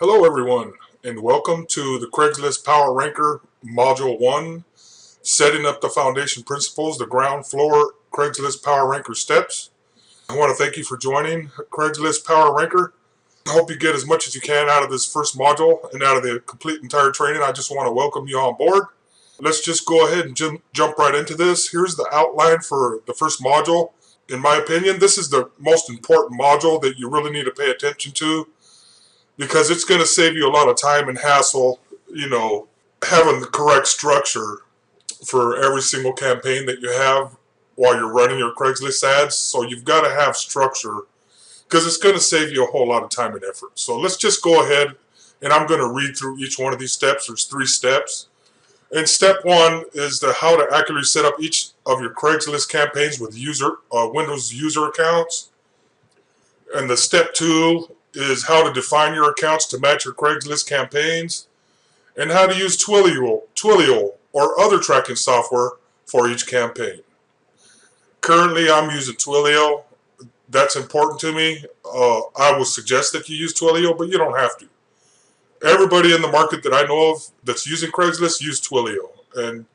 Hello everyone, and welcome to the Craigslist Power Ranker Module 1, setting up the foundation principles, the ground floor Craigslist Power Ranker steps. I want to thank you for joining Craigslist Power Ranker. I hope you get as much as you can out of this first module and out of the complete entire training. I just want to welcome you on board. Let's just go ahead and jump right into this. Here's the outline for the first module. In my opinion, this is the most important module that you really need to pay attention to, because it's going to save you a lot of time and hassle, having the correct structure for every single campaign that you have while you're running your Craigslist ads. So you've got to have structure because it's going to save you a whole lot of time and effort. So let's just go ahead, and I'm going to read through each one of these steps. There's 3 steps. And step 1 is how to accurately set up each of your Craigslist campaigns with Windows user accounts. And the step 2 is how to define your accounts to match your Craigslist campaigns, and how to use Twilio or other tracking software for each campaign. Currently, I'm using Twilio. That's important to me. I would suggest that you use Twilio, but you don't have to. Everybody in the market that I know of that's using Craigslist use Twilio, and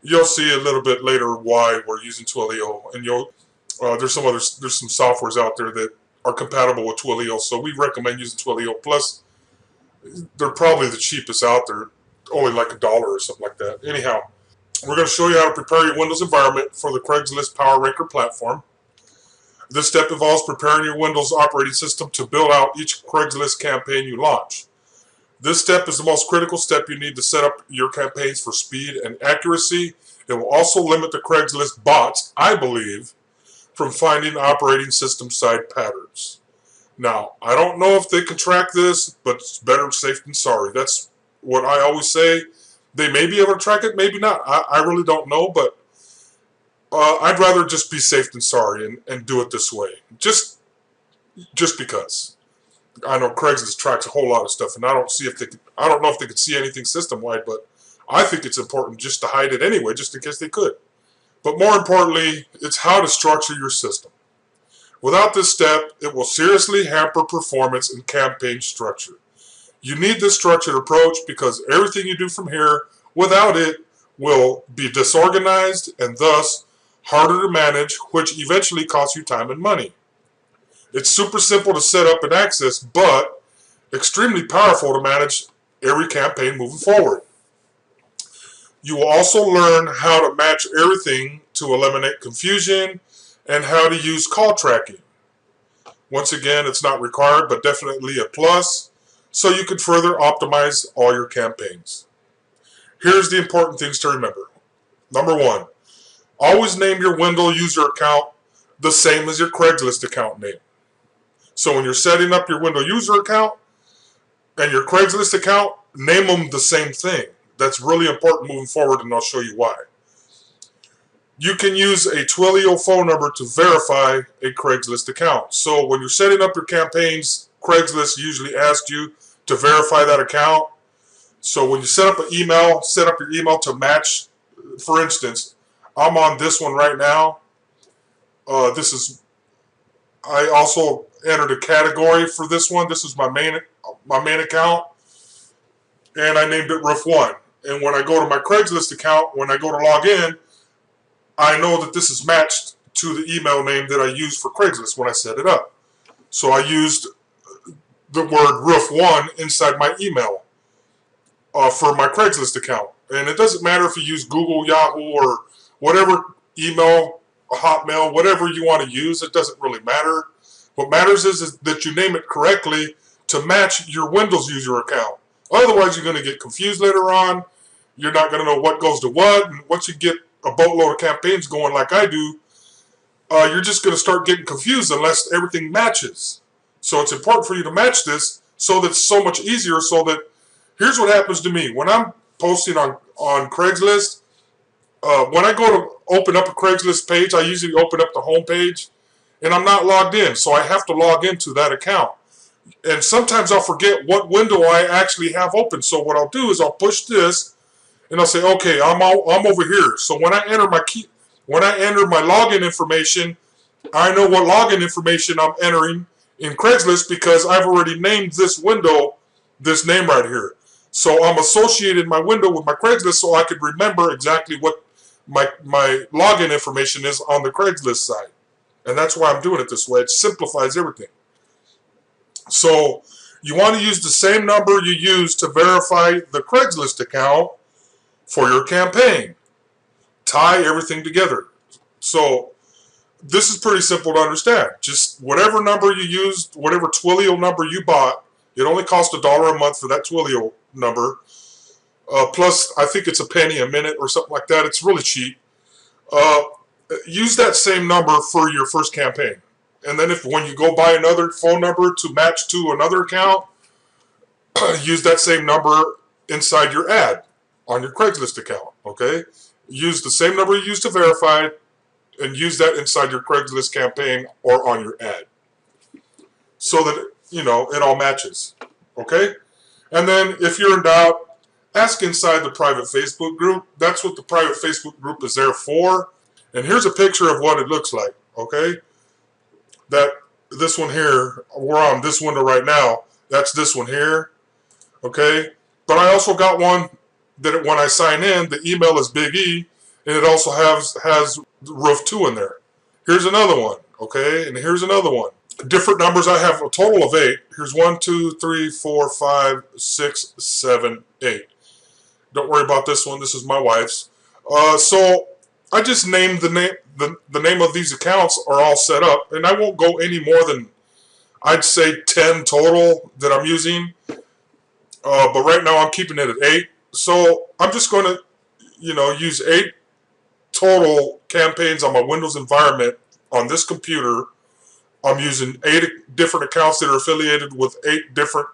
you'll see a little bit later why we're using Twilio. And there's some softwares out there that are compatible with Twilio, so we recommend using Twilio. Plus, they're probably the cheapest out there, only like $1 or something like that. Anyhow, we're going to show you how to prepare your Windows environment for the Craigslist Power Ranker platform. This step involves preparing your Windows operating system to build out each Craigslist campaign you launch. This step is the most critical step you need to set up your campaigns for speed and accuracy. It will also limit the Craigslist bots, I believe, from finding operating system side patterns. Now, I don't know if they can track this, but it's better safe than sorry. That's what I always say. They may be able to track it, maybe not. I really don't know, but I'd rather just be safe than sorry and do it this way. Just because. I know Craigslist tracks a whole lot of stuff, and I don't know if they could see anything system-wide, but I think it's important just to hide it anyway, just in case they could. But more importantly, it's how to structure your system. Without this step, it will seriously hamper performance and campaign structure. You need this structured approach because everything you do from here without it will be disorganized and thus harder to manage, which eventually costs you time and money. It's super simple to set up and access, but extremely powerful to manage every campaign moving forward. You will also learn how to match everything to eliminate confusion and how to use call tracking. Once again, it's not required, but definitely a plus, so you can further optimize all your campaigns. Here's the important things to remember. Number 1, always name your Windows user account the same as your Craigslist account name. So when you're setting up your Windows user account and your Craigslist account, name them the same thing. That's really important moving forward, and I'll show you why. You can use a Twilio phone number to verify a Craigslist account. So when you're setting up your campaigns, Craigslist usually asks you to verify that account. So when you set up your email to match. For instance, I'm on this one right now. I also entered a category for this one. This is my main account, and I named it Roof 1. And when I go to my Craigslist account, when I go to log in, I know that this is matched to the email name that I used for Craigslist when I set it up. So I used the word Roof 1 inside my email for my Craigslist account. And it doesn't matter if you use Google, Yahoo, or whatever email, Hotmail, whatever you want to use. It doesn't really matter. What matters is that you name it correctly to match your Windows user account. Otherwise, you're going to get confused later on. You're not going to know what goes to what. And once you get a boatload of campaigns going like I do, you're just going to start getting confused unless everything matches. So it's important for you to match this so that it's so much easier. So that here's what happens to me. When I'm posting on Craigslist, when I go to open up a Craigslist page, I usually open up the home page, and I'm not logged in, so I have to log into that account. And sometimes I'll forget what window I actually have open. So what I'll do is I'll push this, and I'll say, okay, I'm over here. So when I enter my login information, I know what login information I'm entering in Craigslist because I've already named this window this name right here. So I'm associated my window with my Craigslist so I could remember exactly what my login information is on the Craigslist site. And that's why I'm doing it this way. It simplifies everything. So you want to use the same number you use to verify the Craigslist account for your campaign. Tie everything together. So this is pretty simple to understand. Just whatever number you used, whatever Twilio number you bought, it only costs $1 a month for that Twilio number. Plus, I think it's a penny a minute or something like that. It's really cheap. Use that same number for your first campaign. And then when you go buy another phone number to match to another account, use that same number inside your ad on your Craigslist account, okay? Use the same number you used to verify it and use that inside your Craigslist campaign or on your ad so that, you know, it all matches, okay? And then if you're in doubt, ask inside the private Facebook group. That's what the private Facebook group is there for. And here's a picture of what it looks like, okay? This one here, we're on this window right now. That's this one here, okay? But I also got one that when I sign in, the email is Big E, and it also has Roof 2 in there. Here's another one, okay? And here's another one. Different numbers. I have a total of 8. Here's 1, 2, 3, 4, 5, 6, 7, 8. Don't worry about this one. This is my wife's. So I just named the name of these accounts are all set up, and I won't go any more than I'd say 10 total that I'm using. But right now I'm keeping it at 8. So I'm just going to, you know, use 8 total campaigns on my Windows environment on this computer. I'm using 8 different accounts that are affiliated with 8 different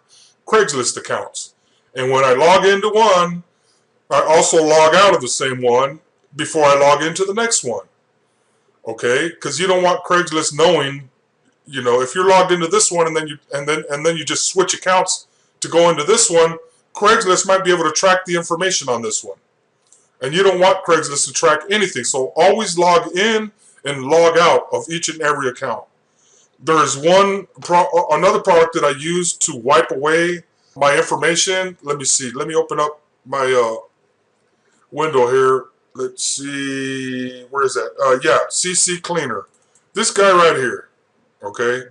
Craigslist accounts. And when I log into one, I also log out of the same one before I log into the next one. Okay? Because you don't want Craigslist knowing, you know, if you're logged into this one and then you just switch accounts to go into this one, Craigslist might be able to track the information on this one. And you don't want Craigslist to track anything. So always log in and log out of each and every account. There is another product that I use to wipe away my information. Let me see. Let me open up my window here. Let's see. Where is that? Yeah, CC Cleaner. This guy right here. Okay.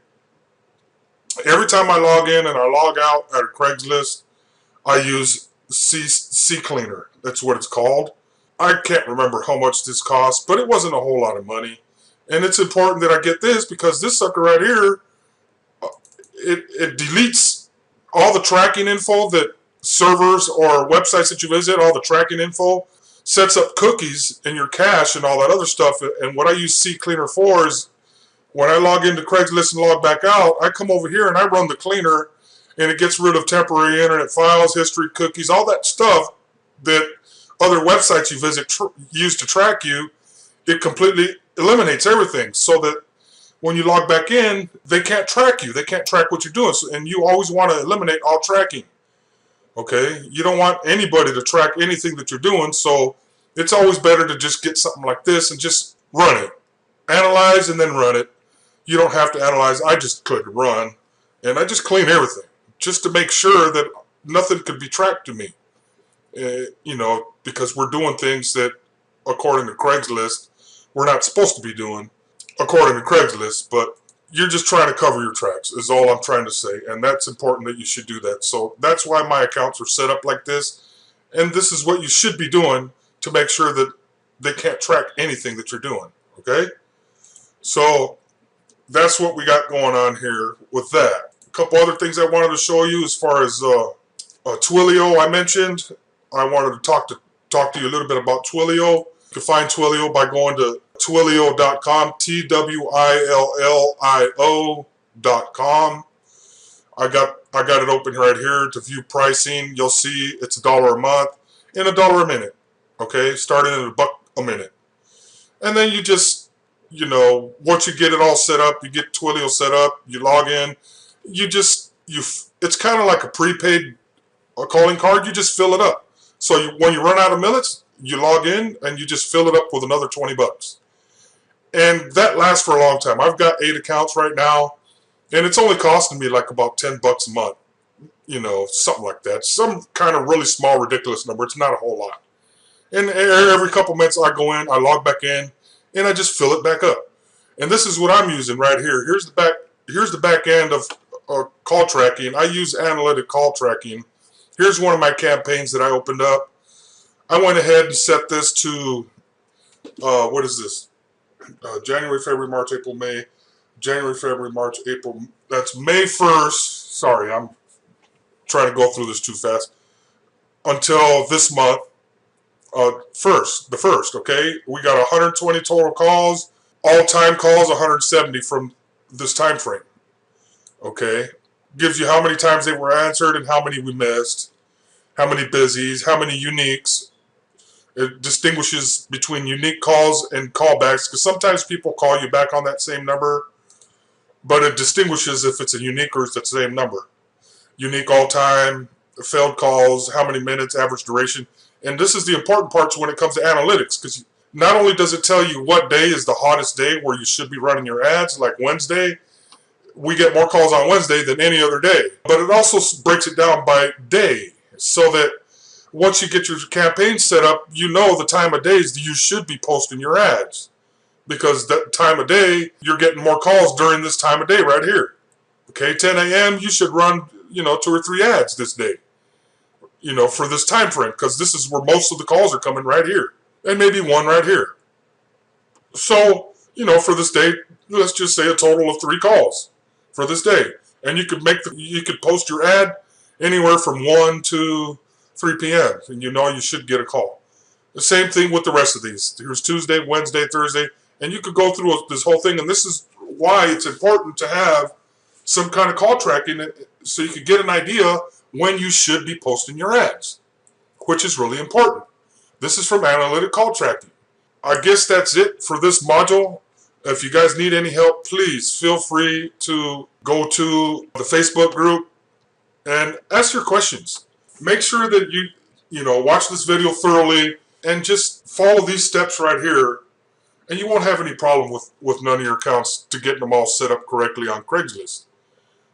Every time I log in and I log out at Craigslist, I use CC Cleaner. That's what it's called. I can't remember how much this cost, but it wasn't a whole lot of money. And it's important that I get this because this sucker right here, it deletes all the tracking info that servers or websites that you visit, all the tracking info, sets up cookies in your cache and all that other stuff. And what I use CCleaner for is when I log into Craigslist and log back out, I come over here and I run the cleaner, and it gets rid of temporary internet files, history, cookies, all that stuff that other websites you visit use to track you. It completely eliminates everything so that when you log back in, they can't track you. They can't track what you're doing. And you always want to eliminate all tracking. Okay? You don't want anybody to track anything that you're doing, so it's always better to just get something like this and just run it. Analyze and then run it. You don't have to analyze. I just click run, and I just clean everything just to make sure that nothing could be tracked to me. You know, because we're doing things that, according to Craigslist, we're not supposed to be doing, according to Craigslist, but you're just trying to cover your tracks, is all I'm trying to say, and that's important that you should do that. So that's why my accounts are set up like this, and this is what you should be doing to make sure that they can't track anything that you're doing, okay? So that's what we got going on here with that. A couple other things I wanted to show you as far as Twilio I mentioned. I wanted to talk to you a little bit about Twilio. You can find Twilio by going to Twilio.com, TWILLIO.com. I got it open right here to view pricing. You'll see it's $1 a month and $1 a minute. Okay, starting at $1 a minute. And then you just, you know, once you get it all set up, you get Twilio set up, you log in, it's kind of like a prepaid calling card. You just fill it up. So when you run out of minutes, you log in and you just fill it up with another 20 bucks. And that lasts for a long time. I've got 8 accounts right now, and it's only costing me like about 10 bucks a month. you know, something like that. Some kind of really small, ridiculous number. It's not a whole lot. And every couple minutes I go in, I log back in, and I just fill it back up. And this is what I'm using right here. Here's the back end of call tracking. I use analytic call tracking. Here's one of my campaigns that I opened up. I went ahead and set this to, what is this? January, February, March, April, May. January, February, March, April. That's May 1st. Sorry, I'm trying to go through this too fast. Until this month, the 1st, okay? We got 120 total calls. All-time calls, 170 from this time frame. Okay? Gives you how many times they were answered and how many we missed. How many busies, how many uniques. It distinguishes between unique calls and callbacks, because sometimes people call you back on that same number, but it distinguishes if it's a unique or it's the same number. Unique all-time, failed calls, how many minutes, average duration. And this is the important parts when it comes to analytics, because not only does it tell you what day is the hottest day where you should be running your ads, like Wednesday. We get more calls on Wednesday than any other day. But it also breaks it down by day, so that once you get your campaign set up, you know the time of days that you should be posting your ads. Because that time of day, you're getting more calls during this time of day right here. Okay, 10 a.m., you should run, 2 or 3 ads this day. For this time frame, because this is where most of the calls are coming right here. And maybe one right here. So, for this day, let's just say a total of 3 calls for this day. And you could post your ad anywhere from 1 to 3 p.m. and you should get a call. The same thing with the rest of these. Here's Tuesday, Wednesday, Thursday, and you could go through this whole thing, and this is why it's important to have some kind of call tracking so you can get an idea when you should be posting your ads, which is really important. This is from Analytic Call Tracking. I guess that's it for this module. If you guys need any help, please feel free to go to the Facebook group and ask your questions. Make sure that you watch this video thoroughly and just follow these steps right here, and you won't have any problem with none of your accounts to getting them all set up correctly on Craigslist.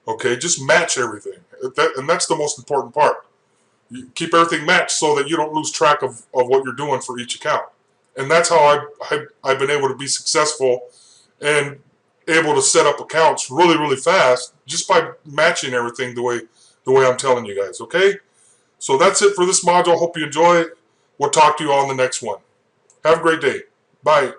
Okay, just match everything. And that's the most important part. You keep everything matched so that you don't lose track of what you're doing for each account. And that's how I've been able to be successful and able to set up accounts really, really fast just by matching everything the way I'm telling you guys, okay? So that's it for this module. Hope you enjoy it. We'll talk to you on the next one. Have a great day. Bye.